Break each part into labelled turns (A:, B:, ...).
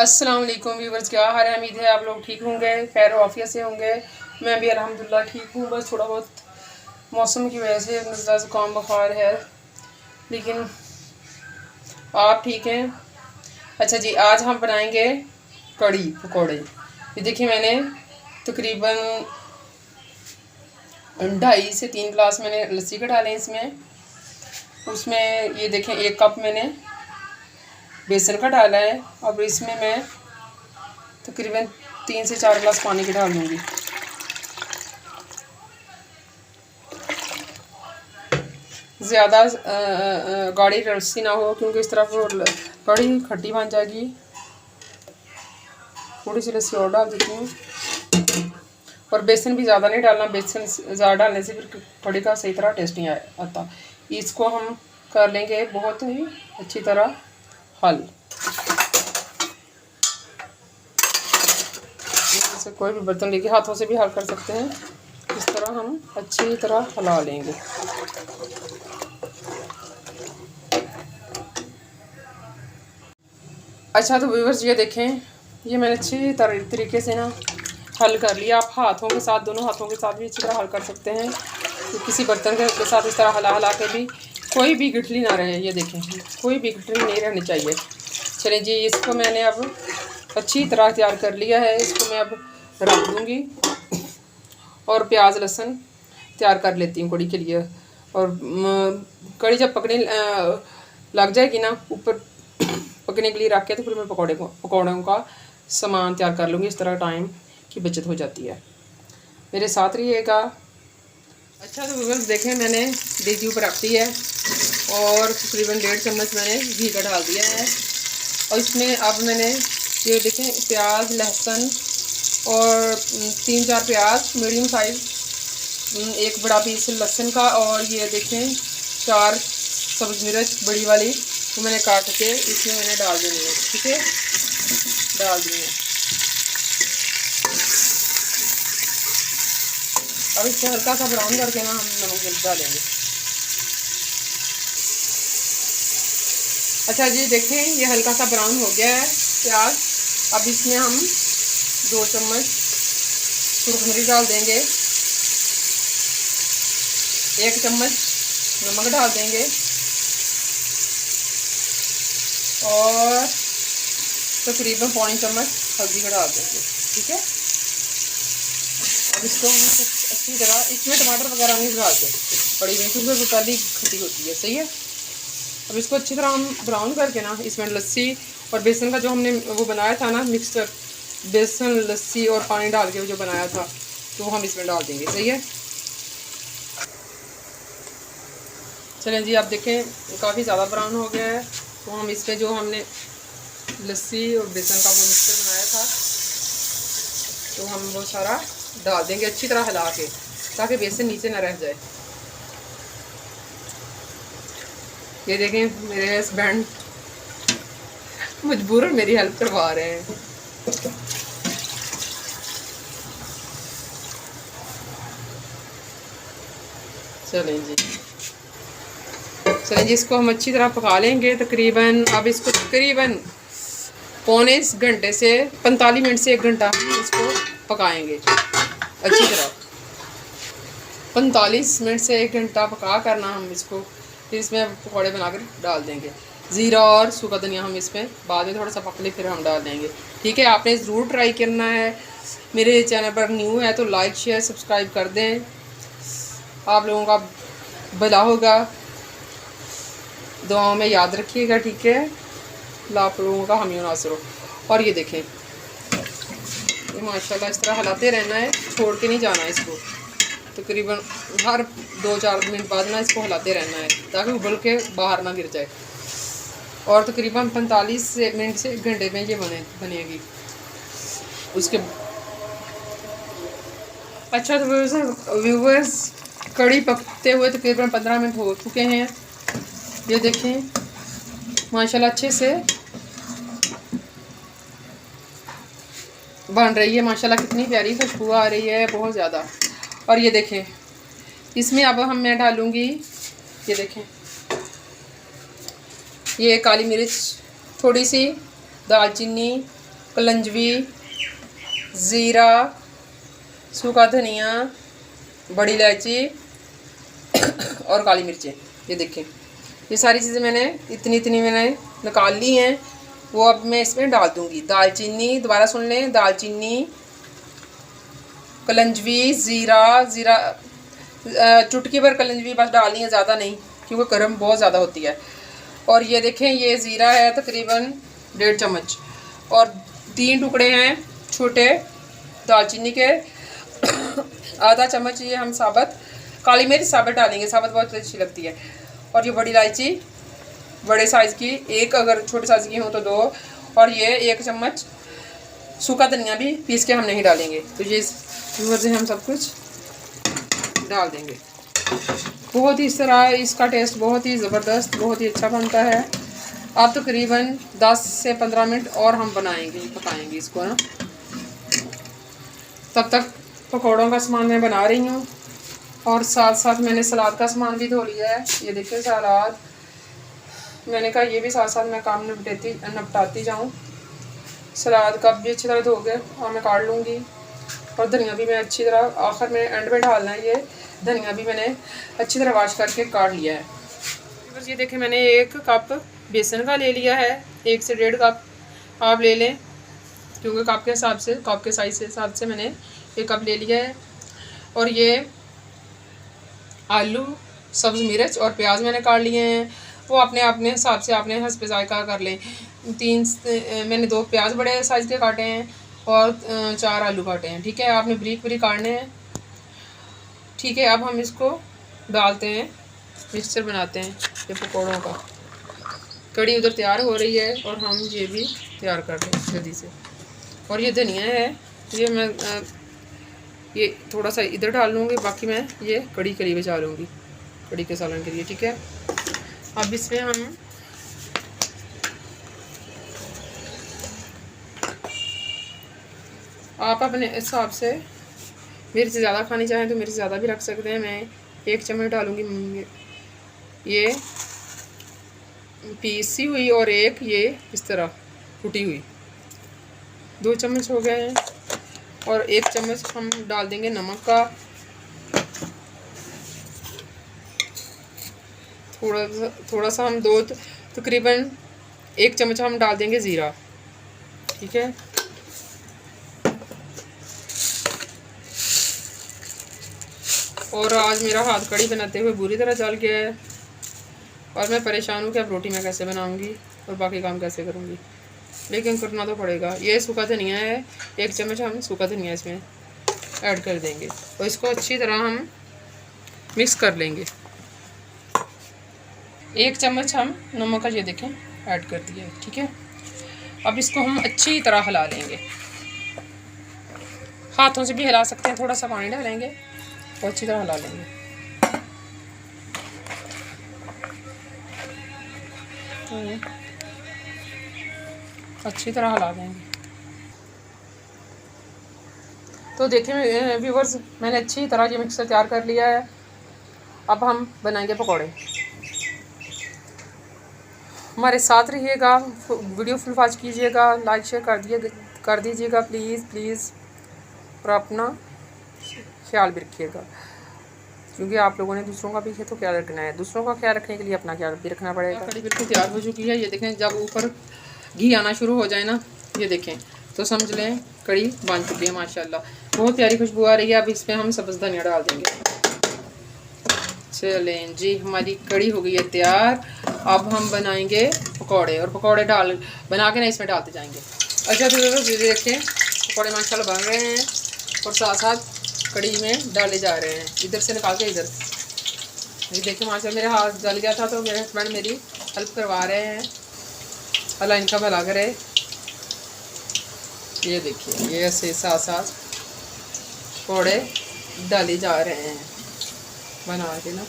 A: अस्सलाम वालेकुम व्यूवर्स, क्या हाल है। उम्मीद है आप लोग ठीक होंगे, खैर आफियत से होंगे। मैं भी अल्हम्दुलिल्लाह ठीक हूँ। बस थोड़ा बहुत मौसम की वजह से नज़ला ज़ुकाम बुखार है, लेकिन आप ठीक हैं। अच्छा जी, आज हम बनाएंगे कड़ी पकौड़े। ये देखिए, मैंने तकरीबन 2.5 से 3 गिलास मैंने लस्सी का डाले इसमें। उसमें ये देखें 1 कप मैंने बेसन का डाला है। अब इसमें मैं तकरीबन 3 से 4 गिलास पानी के डाल दूँगी। ज़्यादा गाढ़ी लस्सी ना हो, क्योंकि इस तरफ कड़ी खट्टी बन जाएगी। थोड़ी सी लस्सी और डाल देती हूँ, और बेसन भी ज़्यादा नहीं डालना। बेसन ज़्यादा डालने से फिर कड़ी का सही तरह टेस्ट नहीं आता। इसको हम कर लेंगे बहुत ही अच्छी तरह हल। जैसे कोई भी बर्तन लेके हाथों से भी हल कर सकते हैं। इस तरह हम अच्छी तरह हिला लेंगे। अच्छा, तो व्यूअर्स ये देखें, ये मैंने अच्छी तरीके से ना हल कर लिया। आप हाथों के साथ, दोनों हाथों के साथ भी अच्छी तरह हल कर सकते हैं। तो किसी बर्तन के साथ इस तरह हला के भी कोई भी गिठली ना रहे। ये देखें, कोई भी गिठली नहीं रहनी चाहिए। चलिए जी, इसको मैंने अब अच्छी तरह तैयार कर लिया है। इसको मैं अब रख दूँगी और प्याज लहसुन तैयार कर लेती हूँ कड़ी के लिए। और कड़ी जब पकने लग जाएगी ना, ऊपर पकने के लिए रख के, तो फिर मैं पकौड़ों का सामान तैयार कर लूँगी। इस तरह टाइम की बचत हो जाती है। मेरे साथ रहिएगा। अच्छा, तो व्यूअर्स देखें, मैंने देगी ऊपर रख दी है और तकरीबन 1.5 चम्मच मैंने घी का डाल दिया है। और इसमें अब मैंने ये देखें प्याज लहसुन और 3-4 प्याज मीडियम साइज़, 1 बड़ा पीस लहसुन का, और ये देखें 4 सब्ज़ मिर्च बड़ी वाली, वो मैंने काट के इसमें मैंने डाल देनी है। ठीक है, डाल दी है। अब इसको हल्का सा ब्राउन करके ना हम नमक मिर्च डालेंगे। अच्छा जी, देखें ये हल्का सा ब्राउन हो गया है प्याज। अब इसमें हम 2 चम्मच सुरख मिर्च डाल देंगे, 1 चम्मच नमक डाल देंगे, और तकरीबन पौनी चम्मच हल्दी का डाल देंगे। ठीक है, अब इसको हम अच्छी तरह, इसमें टमाटर वगैरह नहीं डालते कड़ी में, क्योंकि वो पहले खट्टी होती है। सही है। अब इसको अच्छी तरह हम ब्राउन करके ना, इसमें लस्सी और बेसन का जो हमने वो बनाया था ना मिक्सचर, बेसन लस्सी और पानी डाल के जो बनाया था, तो हम इसमें डाल देंगे। सही है। चलें जी, आप देखें काफ़ी ज़्यादा ब्राउन हो गया है। तो हम इसमें जो हमने लस्सी और बेसन का वो मिक्सचर बनाया था, तो हम वो सारा डाल देंगे अच्छी तरह हिला के, ताकि बेसन नीचे ना रह जाए। ये देखें, मेरे हस्बैंड मजबूरन मेरी हेल्प करवा रहे हैं। चलें जी, इसको हम अच्छी तरह पका लेंगे तकरीबन। अब इसको तकरीबन पौने घंटे से 45 मिनट से 1 घंटा इसको पकाएंगे अच्छी तरह। 45 मिनट से 1 घंटा पका करना हम इसको, फिर इसमें पकौड़े बनाकर डाल देंगे। ज़ीरा और सूखा धनिया हम इसमें बाद में थोड़ा सा पक ले फिर हम डाल देंगे। ठीक है, आपने ज़रूर ट्राई करना है। मेरे चैनल पर न्यू है तो लाइक शेयर सब्सक्राइब कर दें। आप लोगों का भला होगा, दुआओं में याद रखिएगा। ठीक है, आप लोगों का हामी नासर हो। और ये देखें, ये माशाल्लाह इस तरह हिलाते रहना है, छोड़ के नहीं जाना इसको। तकरीबन हर 2-4 मिनट बाद ना इसको हिलाते रहना है, ताकि उबल के बाहर ना गिर जाए। और तकरीबन 45 मिनट से 1 घंटे में ये बनेगी उसके। अच्छा, तो व्यूवर्स कड़ी पकते हुए तकरीबन 15 मिनट हो चुके हैं। ये देखें माशाल्लाह अच्छे से बन रही है। माशाल्लाह कितनी प्यारी खुशबू आ रही है, बहुत ज़्यादा। और ये देखें, इसमें अब मैं डालूँगी, ये देखें, ये काली मिर्च, थोड़ी सी दालचीनी, कलंजवी, ज़ीरा, सूखा धनिया, बड़ी इलायची और काली मिर्चें। ये देखिए, ये सारी चीज़ें मैंने इतनी मैंने निकाल ली हैं। वो अब मैं इसमें डाल दूँगी। दालचीनी, दोबारा सुन लें, दालचीनी, कलंजवी, ज़ीरा चुटकी भर कलंजवी बस डालनी है, ज़्यादा नहीं, क्योंकि गर्म बहुत ज़्यादा होती है। और ये देखें, ये ज़ीरा है तकरीबन 1.5 चम्मच, और 3 टुकड़े हैं छोटे दालचीनी के। आधा चम्मच ये हम साबुत काली मिर्च साबुत डालेंगे, साबुत बहुत अच्छी लगती है। और ये बड़ी इलायची बड़े साइज़ की एक, अगर छोटे साइज़ की हो तो 2, और ये 1 चम्मच सूखा धनिया भी पीस के हम नहीं डालेंगे। तो ये इस वजह से हम सब कुछ डाल देंगे। बहुत ही इस तरह इसका टेस्ट बहुत ही ज़बरदस्त, बहुत ही अच्छा बनता है। अब तकरीबन 10 से 15 मिनट और हम पकाएंगे इसको ना। तब तक पकौड़ों का सामान मैं बना रही हूँ, और साथ साथ मैंने सलाद का सामान भी धो लिया है। ये देखिए सलाद, मैंने कहा ये भी साथ साथ मैं काम निपटाती जाऊँ। सलाद का भी अच्छी तरह धो के और मैं काट लूँगी। और धनिया भी मैं अच्छी तरह आखिर में एंड में डालना है। ये धनिया भी मैंने अच्छी तरह वॉश करके काट लिया है। बस ये देखें, मैंने 1 कप बेसन का ले लिया है। 1 से 1.5 कप आप ले लें, क्योंकि कप के हिसाब से, कप के साइज़ के हिसाब से मैंने 1 कप ले लिया है। और ये आलू, सब्ज़ मिर्च और प्याज मैंने काट लिए हैं। वो अपने हिसाब से आपने हस्ब ज़ायक़ा कर लें। मैंने 2 प्याज बड़े साइज़ के काटे हैं और 4 आलू काटे हैं। ठीक है, आपने बारीक काटने हैं। ठीक है, अब हम इसको डालते हैं, मिक्सचर बनाते हैं ये पकौड़ों का। कड़ी उधर तैयार हो रही है और हम ये भी तैयार कर लें जल्दी से। और ये धनिया है, ये मैं ये थोड़ा सा इधर डाल लूँगी, बाकी मैं ये कड़ी के लिए बचा लूँगी, कड़ी के सालन के लिए। ठीक है, अब इसमें हम आप अपने हिसाब से मिर्च ज़्यादा खानी चाहें तो मिर्च ज़्यादा भी रख सकते हैं। मैं 1 चम्मच डालूँगी ये पीसी हुई, और 1 ये इस तरह कुटी हुई। 2 चम्मच हो गए हैं। और 1 चम्मच हम डाल देंगे नमक का, थोड़ा सा हम तकरीबन 1 चम्मच हम डाल देंगे ज़ीरा। ठीक है, और आज मेरा हाथ कड़ी बनाते हुए बुरी तरह जल गया है, और मैं परेशान हूँ कि अब रोटी मैं कैसे बनाऊँगी और बाकी काम कैसे करूँगी, लेकिन करना तो पड़ेगा। ये सूखा धनिया है, 1 चम्मच हम सूखा धनिया इसमें ऐड कर देंगे, और इसको अच्छी तरह हम मिक्स कर लेंगे। 1 चम्मच हम नमक का ये देखें ऐड कर दिया है। ठीक है, अब इसको हम अच्छी तरह हिला लेंगे। हाथों से भी हिला सकते हैं, थोड़ा सा पानी डालेंगे और अच्छी तरह हिला लेंगे। अच्छी तरह हिला देंगे। तो देखें व्यूवर्स, मैंने अच्छी तरह ये मिक्सर तैयार कर लिया है। अब हम बनाएंगे पकौड़े। हमारे साथ रहिएगा, वीडियो फुल वॉच कीजिएगा, लाइक शेयर कर दीजिएगा प्लीज़। और अपना ख्याल भी रखिएगा, क्योंकि आप लोगों ने दूसरों का भी तो ख्याल रखना है। दूसरों का ख्याल रखने के लिए अपना ख्याल भी रखना पड़ेगा। कड़ी बिल्कुल तैयार हो चुकी है। ये देखें, जब ऊपर घी आना शुरू हो जाए ना, ये देखें, तो समझ लें कड़ी बन चुकी है। माशाल्लाह बहुत प्यारी खुशबू आ रही है। अब इसमें हम सब्ज़ धनिया डाल देंगे। चलें जी, हमारी कड़ी हो गई है तैयार। अब हम बनाएंगे पकौड़े, और पकौड़े बना के ना इसमें डालते जाएंगे। अच्छा, तो देखें पकौड़े माशाल्लाह बन रहे हैं, और साथ साथ कड़ी में डाले जा रहे हैं, इधर से निकाल के इधर। ये देखिए माशाल्लाह, मेरे हाथ जल गया था तो मेरे हस्बैंड मेरी हेल्प करवा रहे हैं। अल्लाह इनका भला करे। ये देखिए, ये ऐसे साथ साथ पकौड़े डाले जा रहे हैं बना के ना।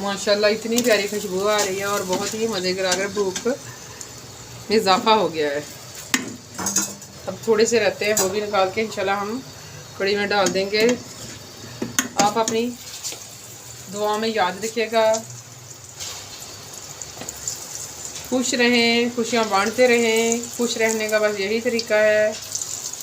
A: माशाल्लाह इतनी प्यारी खुशबू आ रही है, और बहुत ही मज़े करा कर भूख में इजाफा हो गया है। अब थोड़े से रहते हैं, वो भी निकाल के इंशाल्लाह हम कड़ी में डाल देंगे। आप अपनी दुआ में याद रखिएगा। खुश रहें, खुशियाँ बांटते रहें। खुश रहने का बस यही तरीका है।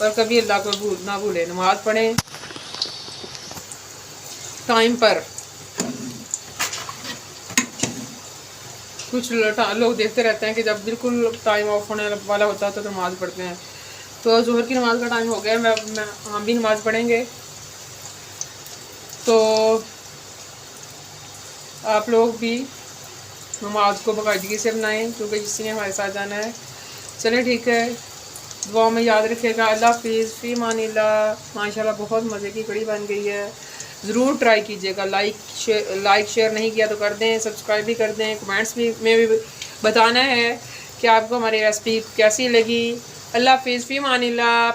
A: और कभी अल्लाह को ना भूलें, नमाज़ पढ़ें टाइम पर। कुछ लोग देखते रहते हैं कि जब बिल्कुल टाइम ऑफ होने वाला होता है तो नमाज़ पढ़ते हैं। तो ज़ोहर की नमाज़ का टाइम हो गया, हम भी नमाज़ पढ़ेंगे। तो आप लोग भी नमाज को बाकायदगी से बनाएं, क्योंकि किसी ने हमारे साथ जाना है। चलिए ठीक है, दुआ में याद रखिएगा। अल्लाह हाफिज़, फ़ी अमानिल्लाह। माशाल्लाह बहुत मज़े की कड़ी बन गई है, ज़रूर ट्राई कीजिएगा। लाइक शेयर नहीं किया तो कर दें, सब्सक्राइब भी कर दें। कमेंट्स में भी बताना है कि आपको हमारी रेसिपी कैसी लगी। अल्लाह हाफिज़, फ़ी अमानिल्लाह।